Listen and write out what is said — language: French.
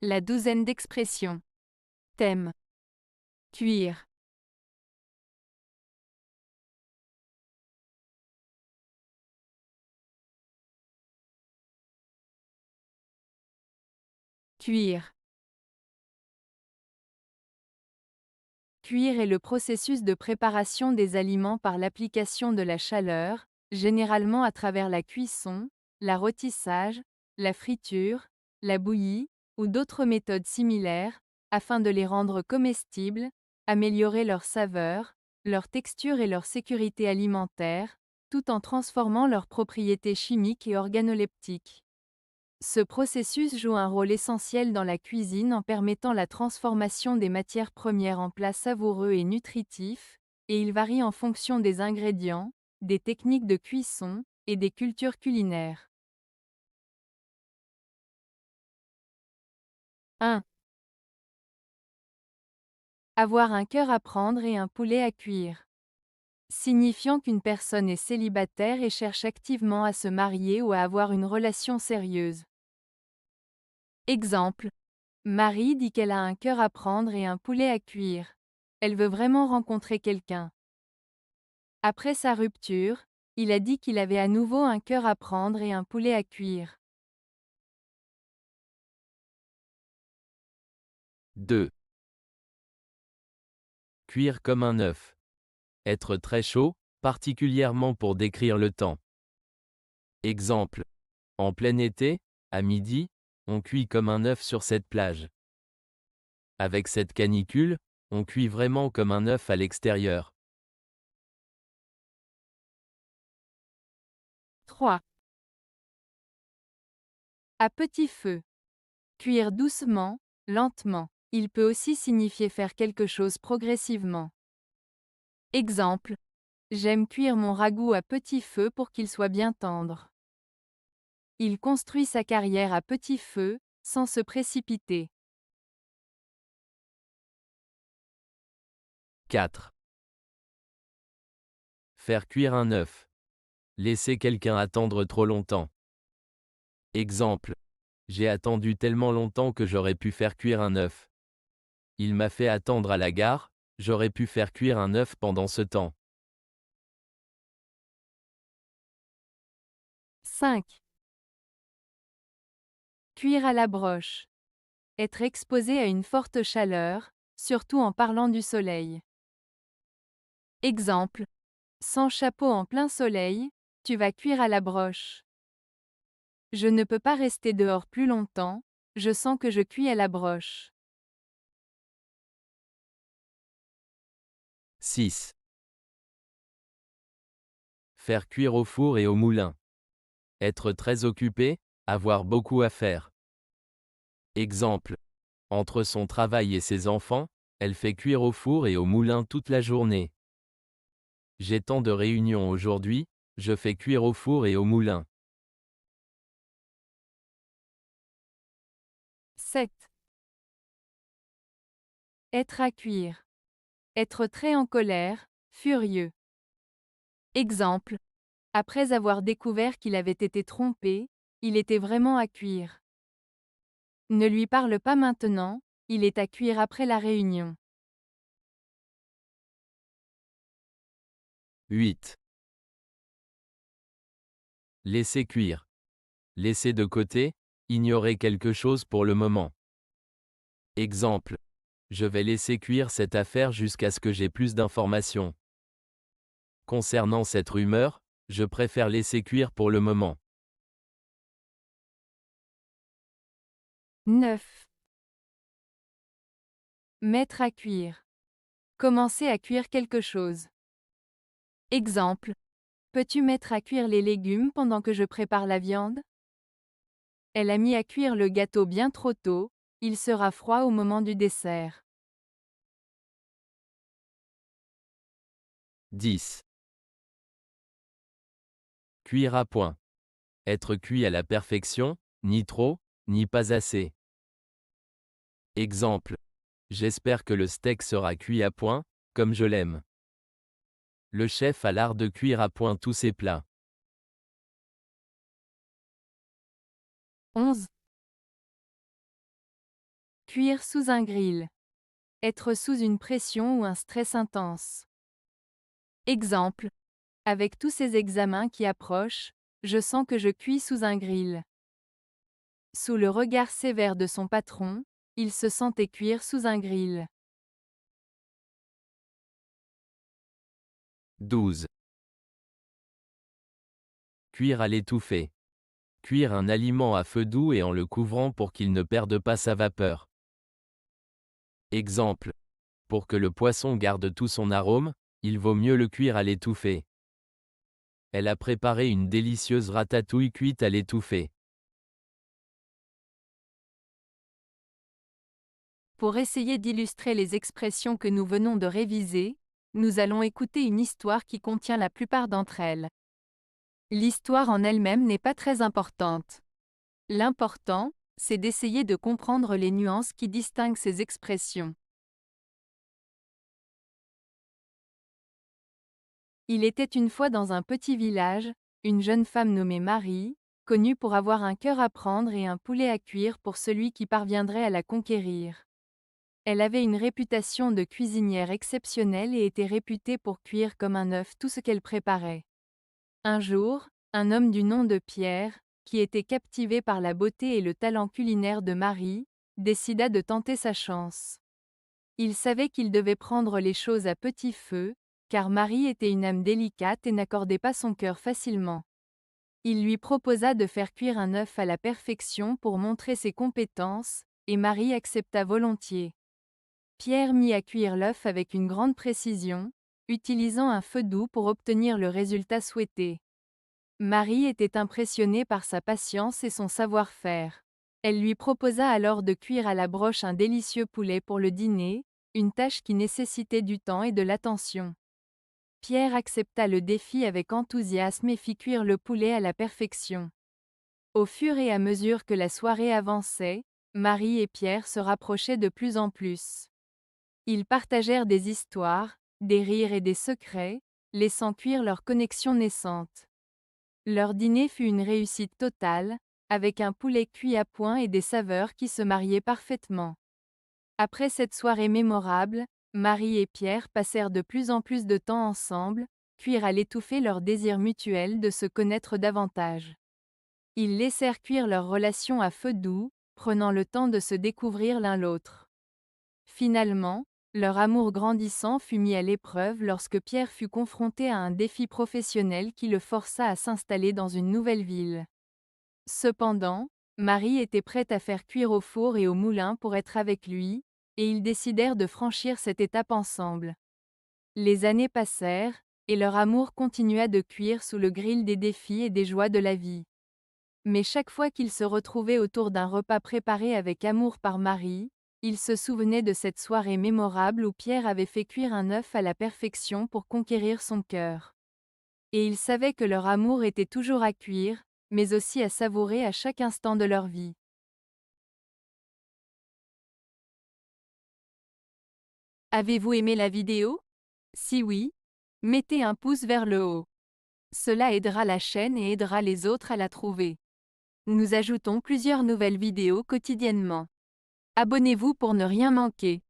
La douzaine d'expressions. Thème. Cuire. Cuire. Cuire est le processus de préparation des aliments par l'application de la chaleur, généralement à travers la cuisson, la rôtissage, la friture, la bouillie, ou d'autres méthodes similaires, afin de les rendre comestibles, améliorer leur saveur, leur texture et leur sécurité alimentaire, tout en transformant leurs propriétés chimiques et organoleptiques. Ce processus joue un rôle essentiel dans la cuisine en permettant la transformation des matières premières en plats savoureux et nutritifs, et il varie en fonction des ingrédients, des techniques de cuisson, et des cultures culinaires. 1. Avoir un cœur à prendre et un poulet à cuire. Signifiant qu'une personne est célibataire et cherche activement à se marier ou à avoir une relation sérieuse. Exemple. Marie dit qu'elle a un cœur à prendre et un poulet à cuire. Elle veut vraiment rencontrer quelqu'un. Après sa rupture, il a dit qu'il avait à nouveau un cœur à prendre et un poulet à cuire. 2. Cuire comme un œuf. Être très chaud, particulièrement pour décrire le temps. Exemple. En plein été, à midi, on cuit comme un œuf sur cette plage. Avec cette canicule, on cuit vraiment comme un œuf à l'extérieur. 3. À petit feu. Cuire doucement, lentement. Il peut aussi signifier faire quelque chose progressivement. Exemple. J'aime cuire mon ragoût à petit feu pour qu'il soit bien tendre. Il construit sa carrière à petit feu, sans se précipiter. 4. Faire cuire un œuf. Laisser quelqu'un attendre trop longtemps. Exemple. J'ai attendu tellement longtemps que j'aurais pu faire cuire un œuf. Il m'a fait attendre à la gare, j'aurais pu faire cuire un œuf pendant ce temps. 5. Cuire à la broche. Être exposé à une forte chaleur, surtout en parlant du soleil. Exemple. Sans chapeau en plein soleil, tu vas cuire à la broche. Je ne peux pas rester dehors plus longtemps, je sens que je cuis à la broche. 6. Faire cuire au four et au moulin. Être très occupé, avoir beaucoup à faire. Exemple. Entre son travail et ses enfants, elle fait cuire au four et au moulin toute la journée. J'ai tant de réunions aujourd'hui, je fais cuire au four et au moulin. 7. Être à cuire. Être très en colère, furieux. Exemple. Après avoir découvert qu'il avait été trompé, il était vraiment à cuire. Ne lui parle pas maintenant, il est à cuire après la réunion. 8. Laisser cuire. Laisser de côté, ignorer quelque chose pour le moment. Exemple. Je vais laisser cuire cette affaire jusqu'à ce que j'ai plus d'informations. Concernant cette rumeur, je préfère laisser cuire pour le moment. 9. Mettre à cuire. Commencer à cuire quelque chose. Exemple. Peux-tu mettre à cuire les légumes pendant que je prépare la viande? Elle a mis à cuire le gâteau bien trop tôt, il sera froid au moment du dessert. 10. Cuire à point. Être cuit à la perfection, ni trop, ni pas assez. Exemple. J'espère que le steak sera cuit à point, comme je l'aime. Le chef a l'art de cuire à point tous ses plats. 11. Cuire sous un grill. Être sous une pression ou un stress intense. Exemple. Avec tous ces examens qui approchent, je sens que je cuis sous un grill. Sous le regard sévère de son patron, il se sentait cuire sous un grill. 12. Cuire à l'étouffée. Cuire un aliment à feu doux et en le couvrant pour qu'il ne perde pas sa vapeur. Exemple. Pour que le poisson garde tout son arôme, il vaut mieux le cuire à l'étouffée. Elle a préparé une délicieuse ratatouille cuite à l'étouffée. Pour essayer d'illustrer les expressions que nous venons de réviser, nous allons écouter une histoire qui contient la plupart d'entre elles. L'histoire en elle-même n'est pas très importante. L'important, c'est d'essayer de comprendre les nuances qui distinguent ces expressions. Il était une fois dans un petit village, une jeune femme nommée Marie, connue pour avoir un cœur à prendre et un poulet à cuire pour celui qui parviendrait à la conquérir. Elle avait une réputation de cuisinière exceptionnelle et était réputée pour cuire comme un œuf tout ce qu'elle préparait. Un jour, un homme du nom de Pierre, qui était captivé par la beauté et le talent culinaire de Marie, décida de tenter sa chance. Il savait qu'il devait prendre les choses à petit feu, car Marie était une âme délicate et n'accordait pas son cœur facilement. Il lui proposa de faire cuire un œuf à la perfection pour montrer ses compétences, et Marie accepta volontiers. Pierre mit à cuire l'œuf avec une grande précision, utilisant un feu doux pour obtenir le résultat souhaité. Marie était impressionnée par sa patience et son savoir-faire. Elle lui proposa alors de cuire à la broche un délicieux poulet pour le dîner, une tâche qui nécessitait du temps et de l'attention. Pierre accepta le défi avec enthousiasme et fit cuire le poulet à la perfection. Au fur et à mesure que la soirée avançait, Marie et Pierre se rapprochaient de plus en plus. Ils partagèrent des histoires, des rires et des secrets, laissant cuire leur connexion naissante. Leur dîner fut une réussite totale, avec un poulet cuit à point et des saveurs qui se mariaient parfaitement. Après cette soirée mémorable, Marie et Pierre passèrent de plus en plus de temps ensemble, cuire à l'étouffer leur désir mutuel de se connaître davantage. Ils laissèrent cuire leur relation à feu doux, prenant le temps de se découvrir l'un l'autre. Finalement, leur amour grandissant fut mis à l'épreuve lorsque Pierre fut confronté à un défi professionnel qui le força à s'installer dans une nouvelle ville. Cependant, Marie était prête à faire cuire au four et au moulin pour être avec lui, et ils décidèrent de franchir cette étape ensemble. Les années passèrent, et leur amour continua de cuire sous le grill des défis et des joies de la vie. Mais chaque fois qu'ils se retrouvaient autour d'un repas préparé avec amour par Marie, ils se souvenaient de cette soirée mémorable où Pierre avait fait cuire un œuf à la perfection pour conquérir son cœur. Et ils savaient que leur amour était toujours à cuire, mais aussi à savourer à chaque instant de leur vie. Avez-vous aimé la vidéo? Si oui, mettez un pouce vers le haut. Cela aidera la chaîne et aidera les autres à la trouver. Nous ajoutons plusieurs nouvelles vidéos quotidiennement. Abonnez-vous pour ne rien manquer.